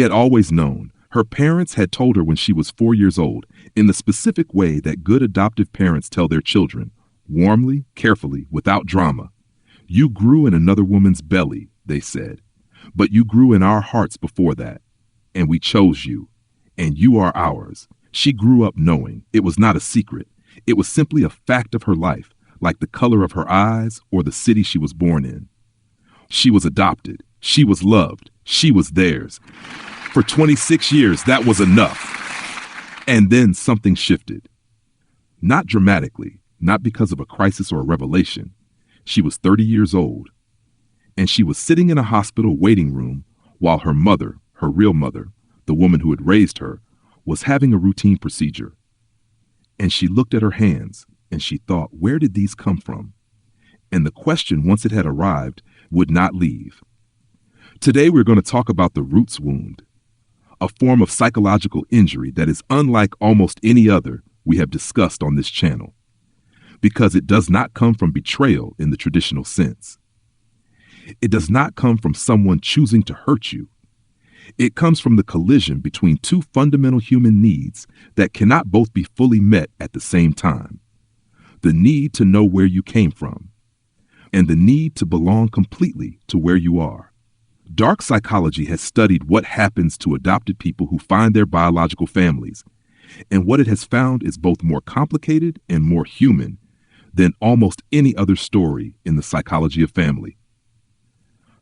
She had always known. Her parents had told her when she was 4 years old, in the specific way that good adoptive parents tell their children, warmly, carefully, without drama. You grew in another woman's belly, they said, but you grew in our hearts before that, and we chose you, and you are ours. She grew up knowing it was not a secret. It was simply a fact of her life, like the color of her eyes or the city she was born in. She was adopted. She was loved. She was theirs. For 26 years, that was enough. And then something shifted. Not dramatically, not because of a crisis or a revelation. She was 30 years old, and she was sitting in a hospital waiting room while her mother, her real mother, the woman who had raised her, was having a routine procedure. And she looked at her hands, and she thought, where did these come from? And the question, once it had arrived, would not leave. Today, we're going to talk about the roots wound, a form of psychological injury that is unlike almost any other we have discussed on this channel, because it does not come from betrayal in the traditional sense. It does not come from someone choosing to hurt you. It comes from the collision between two fundamental human needs that cannot both be fully met at the same time. The need to know where you came from, and the need to belong completely to where you are. Dark psychology has studied what happens to adopted people who find their biological families, and what it has found is both more complicated and more human than almost any other story in the psychology of family.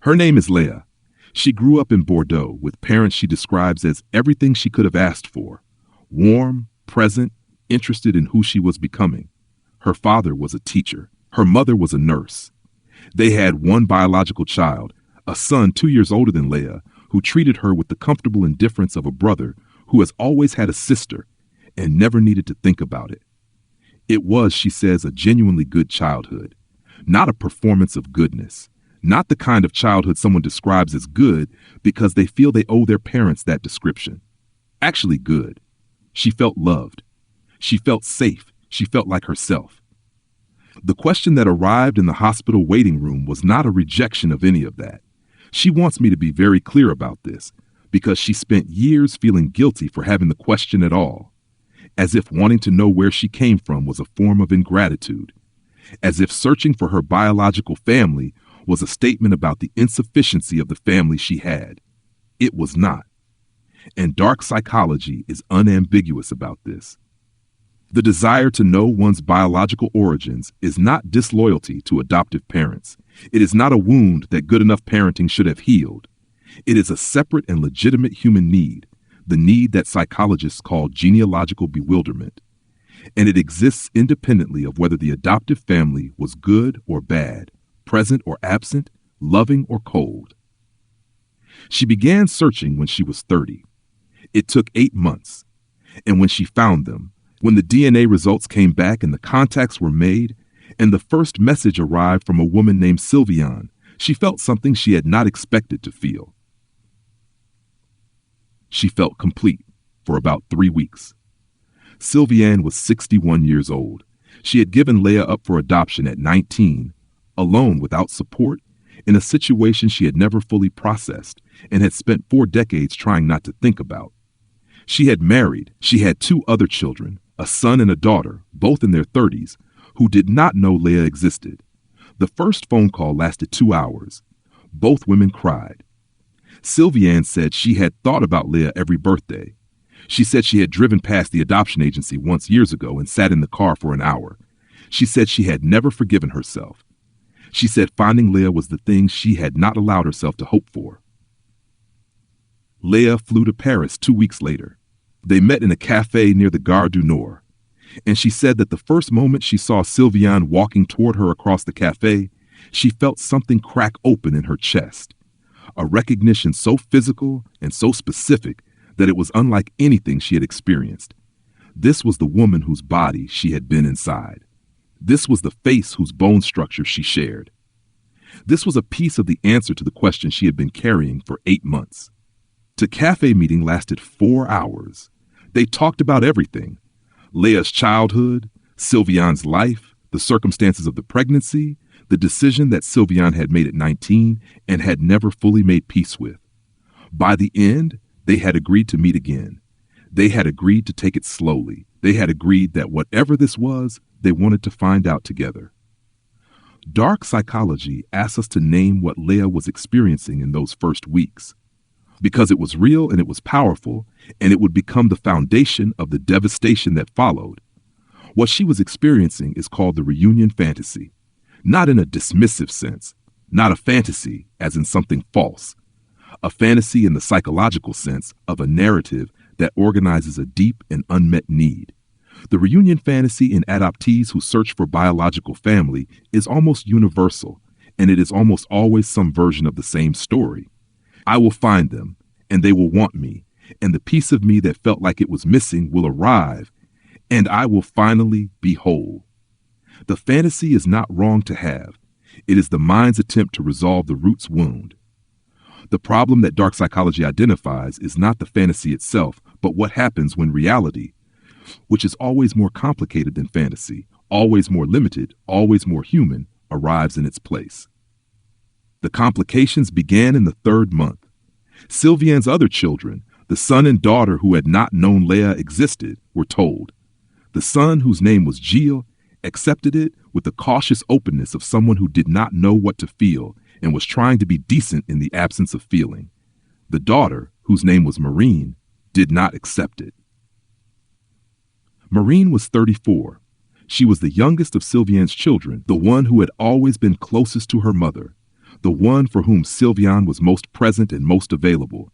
Her name is Leah. She grew up in Bordeaux with parents she describes as everything she could have asked for: warm, present, interested in who she was becoming. Her father was a teacher. Her mother was a nurse. They had one biological child, a son 2 years older than Leah, who treated her with the comfortable indifference of a brother who has always had a sister and never needed to think about it. It was, she says, a genuinely good childhood, not a performance of goodness, not the kind of childhood someone describes as good because they feel they owe their parents that description. Actually good. She felt loved. She felt safe. She felt like herself. The question that arrived in the hospital waiting room was not a rejection of any of that. She wants me to be very clear about this because she spent years feeling guilty for having the question at all, as if wanting to know where she came from was a form of ingratitude, as if searching for her biological family was a statement about the insufficiency of the family she had. It was not. And dark psychology is unambiguous about this. The desire to know one's biological origins is not disloyalty to adoptive parents. It is not a wound that good enough parenting should have healed. It is a separate and legitimate human need, the need that psychologists call genealogical bewilderment. And it exists independently of whether the adoptive family was good or bad, present or absent, loving or cold. She began searching when she was 30. It took 8 months. And when she found them, when the DNA results came back and the contacts were made, and the first message arrived from a woman named Sylviane, she felt something she had not expected to feel. She felt complete for about 3 weeks. Sylviane was 61 years old. She had given Leah up for adoption at 19, alone without support, in a situation she had never fully processed and had spent 4 decades trying not to think about. She had married. She had 2 other children, a son and a daughter, both in their 30s, who did not know Leah existed. The first phone call lasted 2 hours. Both women cried. Sylviane said she had thought about Leah every birthday. She said she had driven past the adoption agency once years ago and sat in the car for an hour. She said she had never forgiven herself. She said finding Leah was the thing she had not allowed herself to hope for. Leah flew to Paris 2 weeks later. They met in a cafe near the Gare du Nord, and she said that the first moment she saw Sylviane walking toward her across the cafe, she felt something crack open in her chest, a recognition so physical and so specific that it was unlike anything she had experienced. This was the woman whose body she had been inside. This was the face whose bone structure she shared. This was a piece of the answer to the question she had been carrying for 8 months. The cafe meeting lasted 4 hours. They talked about everything: Leah's childhood, Sylviane's life, the circumstances of the pregnancy, the decision that Sylviane had made at 19 and had never fully made peace with. By the end, They had agreed to meet again. They had agreed to take it slowly. They had agreed that whatever this was, they wanted to find out together. Dark psychology asks us to name what Leah was experiencing in those first weeks, because it was real and it was powerful, and it would become the foundation of the devastation that followed. What she was experiencing is called the reunion fantasy, not in a dismissive sense, not a fantasy as in something false, a fantasy in the psychological sense of a narrative that organizes a deep and unmet need. The reunion fantasy in adoptees who search for biological family is almost universal, and it is almost always some version of the same story. I will find them, and they will want me, and the piece of me that felt like it was missing will arrive, and I will finally be whole. The fantasy is not wrong to have. It is the mind's attempt to resolve the root's wound. The problem that dark psychology identifies is not the fantasy itself, but what happens when reality, which is always more complicated than fantasy, always more limited, always more human, arrives in its place. The complications began in the 3rd month. Sylviane's other children, the son and daughter who had not known Leah existed, were told. The son, whose name was Gilles, accepted it with the cautious openness of someone who did not know what to feel and was trying to be decent in the absence of feeling. The daughter, whose name was Maureen, did not accept it. Maureen was 34. She was the youngest of Sylviane's children, the one who had always been closest to her mother, the one for whom Sylviane was most present and most available.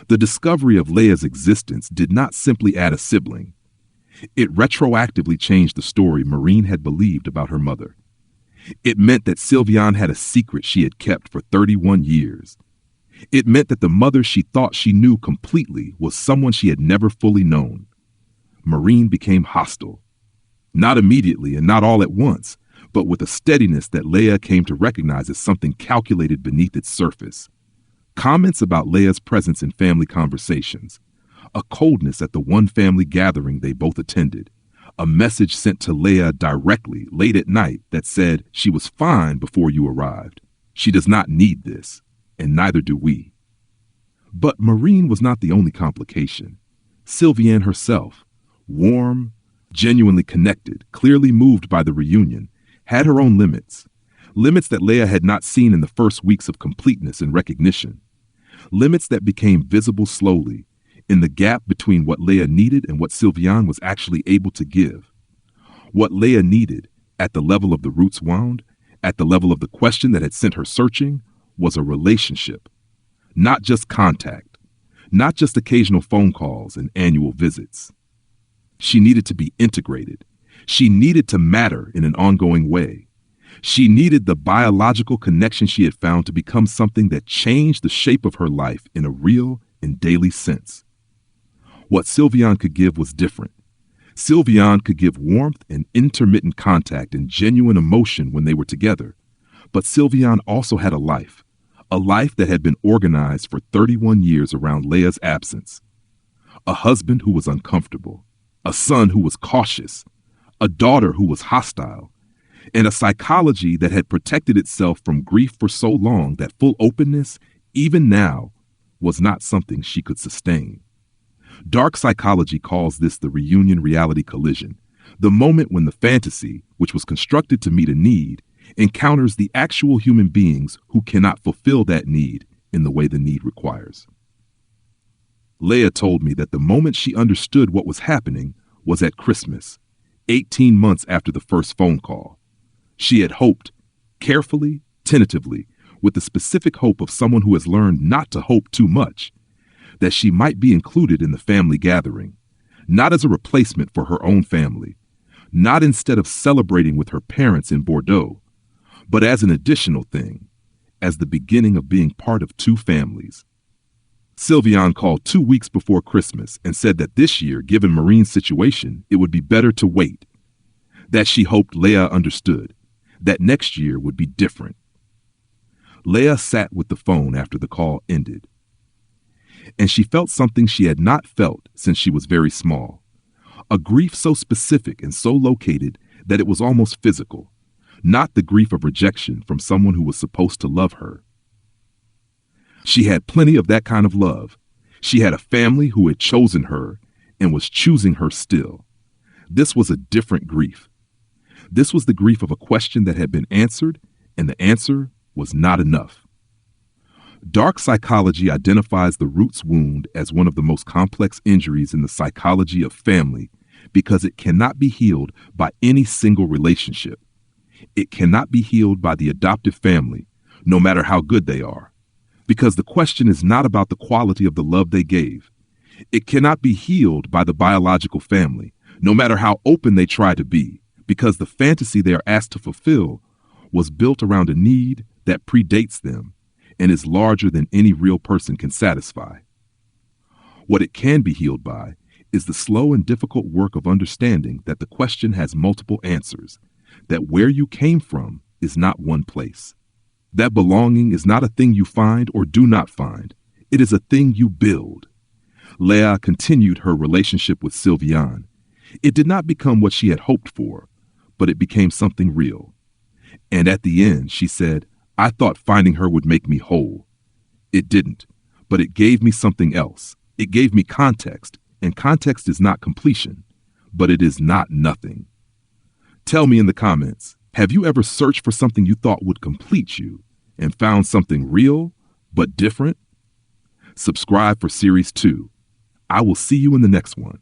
The discovery of Leah's existence did not simply add a sibling. It retroactively changed the story Maureen had believed about her mother. It meant that Sylviane had a secret she had kept for 31 years. It meant that the mother she thought she knew completely was someone she had never fully known. Maureen became hostile. Not immediately and not all at once, but with a steadiness that Leah came to recognize as something calculated beneath its surface. Comments about Leah's presence in family conversations, a coldness at the one family gathering they both attended, a message sent to Leah directly late at night that said she was fine before you arrived. She does not need this, and neither do we. But Maureen was not the only complication. Sylviane herself, warm, genuinely connected, clearly moved by the reunion, had her own limits, limits that Leah had not seen in the first weeks of completeness and recognition, limits that became visible slowly, in the gap between what Leah needed and what Sylviane was actually able to give. What Leah needed, at the level of the roots wound, at the level of the question that had sent her searching, was a relationship. Not just contact, not just occasional phone calls and annual visits. She needed to be integrated. She needed to matter in an ongoing way. She needed the biological connection she had found to become something that changed the shape of her life in a real and daily sense. What Sylviane could give was different. Sylviane could give warmth and intermittent contact and genuine emotion when they were together. But Sylviane also had a life that had been organized for 31 years around Leah's absence. A husband who was uncomfortable, a son who was cautious, a daughter who was hostile, and a psychology that had protected itself from grief for so long that full openness, even now, was not something she could sustain. Dark psychology calls this the reunion reality collision, the moment when the fantasy, which was constructed to meet a need, encounters the actual human beings who cannot fulfill that need in the way the need requires. Leah told me that the moment she understood what was happening was at Christmas, 18 months after the first phone call. She had hoped, carefully, tentatively, with the specific hope of someone who has learned not to hope too much, that she might be included in the family gathering, not as a replacement for her own family, not instead of celebrating with her parents in Bordeaux, but as an additional thing, as the beginning of being part of two families. Sylviane called 2 weeks before Christmas and said that this year, given Maureen's situation, it would be better to wait, that she hoped Leah understood, that next year would be different. Leah sat with the phone after the call ended, and she felt something she had not felt since she was very small, a grief so specific and so located that it was almost physical, not the grief of rejection from someone who was supposed to love her. She had plenty of that kind of love. She had a family who had chosen her and was choosing her still. This was a different grief. This was the grief of a question that had been answered, and the answer was not enough. Dark psychology identifies the roots wound as one of the most complex injuries in the psychology of family because it cannot be healed by any single relationship. It cannot be healed by the adoptive family, no matter how good they are, because the question is not about the quality of the love they gave. It cannot be healed by the biological family, no matter how open they try to be, because the fantasy they are asked to fulfill was built around a need that predates them and is larger than any real person can satisfy. What it can be healed by is the slow and difficult work of understanding that the question has multiple answers, that where you came from is not one place. That belonging is not a thing you find or do not find. It is a thing you build. Leah continued her relationship with Sylviane. It did not become what she had hoped for, but it became something real. And at the end, she said, "I thought finding her would make me whole. It didn't, but it gave me something else. It gave me context, and context is not completion, but it is not nothing." Tell me in the comments, have you ever searched for something you thought would complete you and found something real but different? Subscribe for Series 2. I will see you in the next one.